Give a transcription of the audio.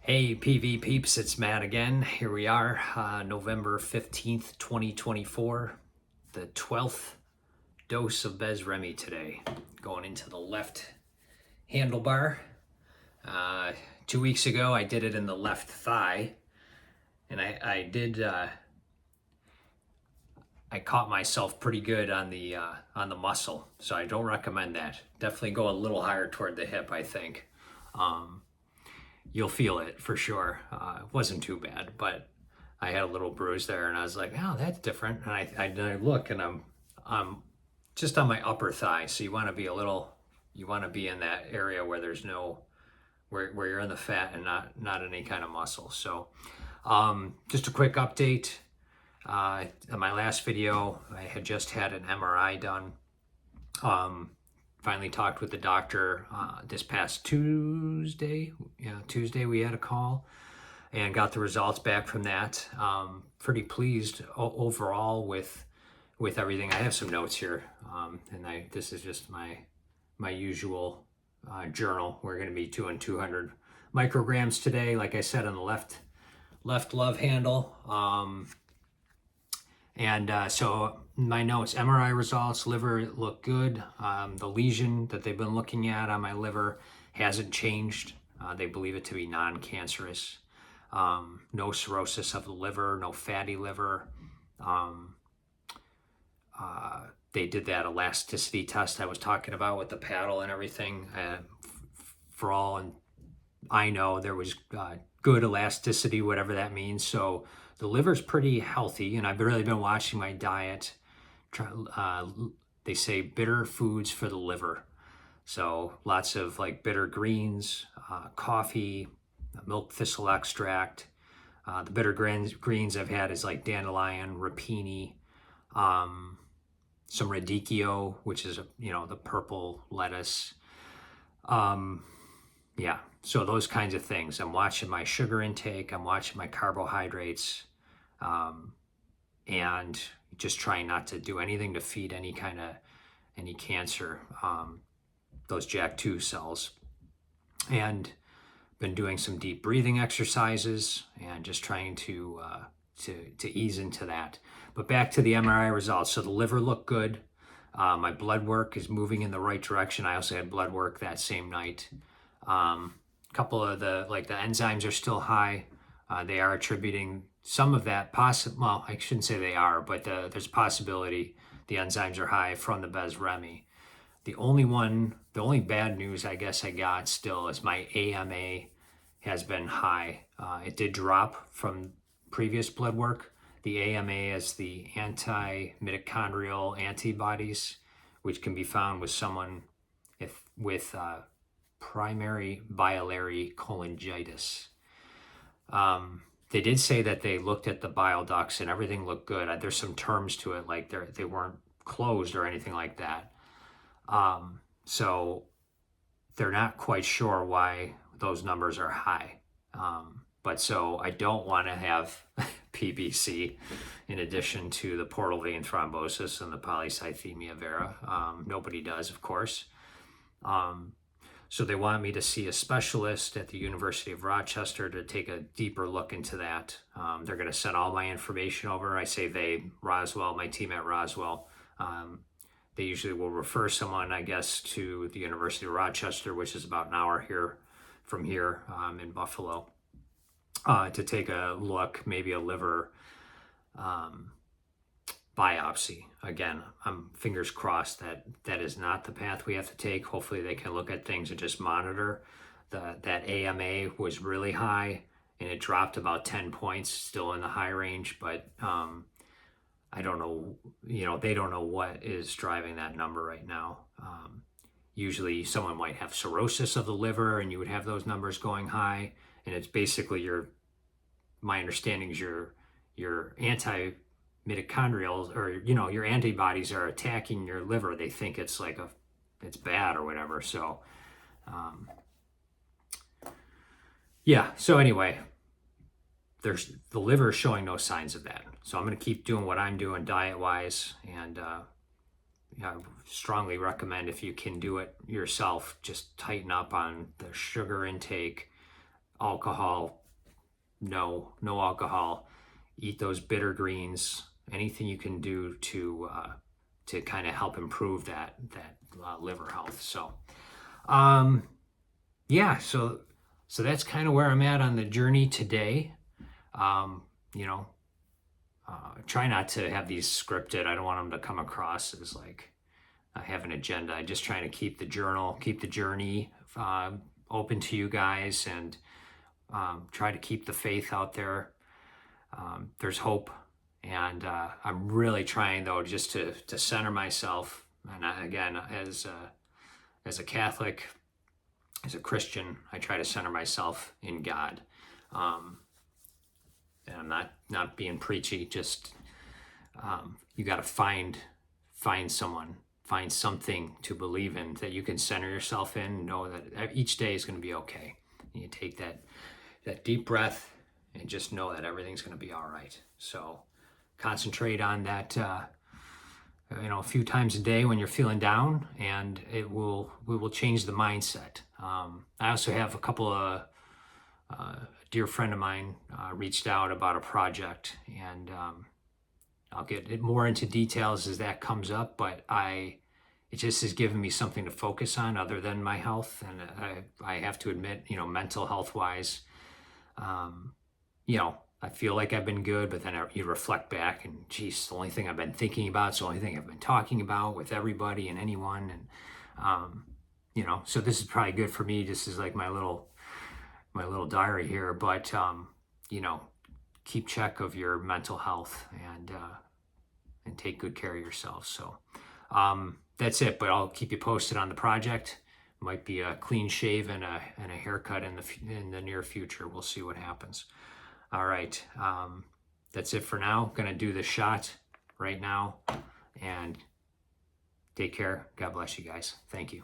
Hey PV peeps, it's Matt again. Here we are, November 15th, 2024. The 12th dose of Besremi today. Going into the left handlebar. 2 weeks ago I did it in the left thigh. And I caught myself pretty good on the muscle. So I don't recommend that. Definitely go a little higher toward the hip, I think. You'll feel it for sure. It wasn't too bad, but I had a little bruise there, and I was like, "Oh, that's different." And I look, and I'm just on my upper thigh. So you want to be in that area where there's no where you're in the fat and not any kind of muscle. So just a quick update. In my last video, I had just had an MRI done. Finally talked with the doctor this past Tuesday. Yeah, Tuesday we had a call and got the results back from that. Pretty pleased overall with everything. I have some notes here, and this is just my usual journal. We're going to be doing 200 micrograms today, like I said, on the left love handle. So my notes, MRI results, liver look good. The lesion that they've been looking at on my liver hasn't changed. They believe it to be non-cancerous. No cirrhosis of the liver, no fatty liver. They did that elasticity test I was talking about with the paddle and everything. For all I know, there was good elasticity, whatever that means. So the liver's pretty healthy, and I've really been watching my diet. They say bitter foods for the liver. So lots of like bitter greens, coffee, milk thistle extract. The bitter greens I've had is like dandelion, rapini, some radicchio, which is the purple lettuce. Yeah, so those kinds of things. I'm watching my sugar intake. I'm watching my carbohydrates, and just trying not to do anything to feed any cancer, those JAK2 cells. And been doing some deep breathing exercises and just trying to ease into that. But back to the MRI results. So the liver looked good. My blood work is moving in the right direction. I also had blood work that same night. Couple of the enzymes are still high. They are attributing some of that well, I shouldn't say they are, but there's a possibility the enzymes are high from the Besremi. The only bad news I guess I got still is my AMA has been high. It did drop from previous blood work. The AMA is the anti-mitochondrial antibodies, which can be found with someone with primary biliary cholangitis. They did say that they looked at the bile ducts and everything looked good. There's some terms to it, like they weren't closed or anything like that. So they're not quite sure why those numbers are high. But so I don't want to have PBC in addition to the portal vein thrombosis and the polycythemia vera. Nobody does, of course. So they want me to see a specialist at the University of Rochester to take a deeper look into that. They're going to send all my information over. I say they, Roswell, my team at Roswell. They usually will refer someone, I guess, to the University of Rochester, which is about an hour from here in Buffalo, to take a look, maybe a liver biopsy. Again, I'm fingers crossed that is not the path we have to take. Hopefully they can look at things and just monitor. That AMA was really high and it dropped about 10 points, still in the high range, but I don't know, they don't know what is driving that number right now. Usually someone might have cirrhosis of the liver and you would have those numbers going high, and it's basically my understanding is your anti-mitochondrial, or your antibodies are attacking your liver. They think it's it's bad or whatever. So yeah, so anyway, the liver is showing no signs of that. So I'm going to keep doing what I'm doing diet-wise, and I strongly recommend, if you can do it yourself, just tighten up on the sugar intake, alcohol, no alcohol. Eat those bitter greens. Anything you can do to kind of help improve that liver health. So, yeah. So that's kind of where I'm at on the journey today. You know, try not to have these scripted. I don't want them to come across as like I have an agenda. I'm just trying to keep the journey open to you guys, and try to keep the faith out there. There's hope, and I'm really trying though just to center myself. And again, as a Catholic, as a Christian, I try to center myself in God. And I'm not being preachy. Just you got to find someone, find something to believe in that you can center yourself in. Know that each day is going to be okay. And you take that deep breath and just know that everything's going to be all right. So concentrate on that. A few times a day when you're feeling down, and we will change the mindset. I also have a couple of a dear friend of mine reached out about a project, and I'll get more into details as that comes up, but it just has given me something to focus on other than my health. And I have to admit, mental health wise, I feel like I've been good, but then you reflect back and geez, the only thing I've been thinking about, it's the only thing I've been talking about with everybody and anyone. And, so this is probably good for me. This is like my little diary here, but, keep check of your mental health and take good care of yourself. So, that's it, but I'll keep you posted on the project. Might be a clean shave and a haircut in the near future. We'll see what happens. All right. That's it for now. Gonna do the shot right now, and take care. God bless you guys. Thank you.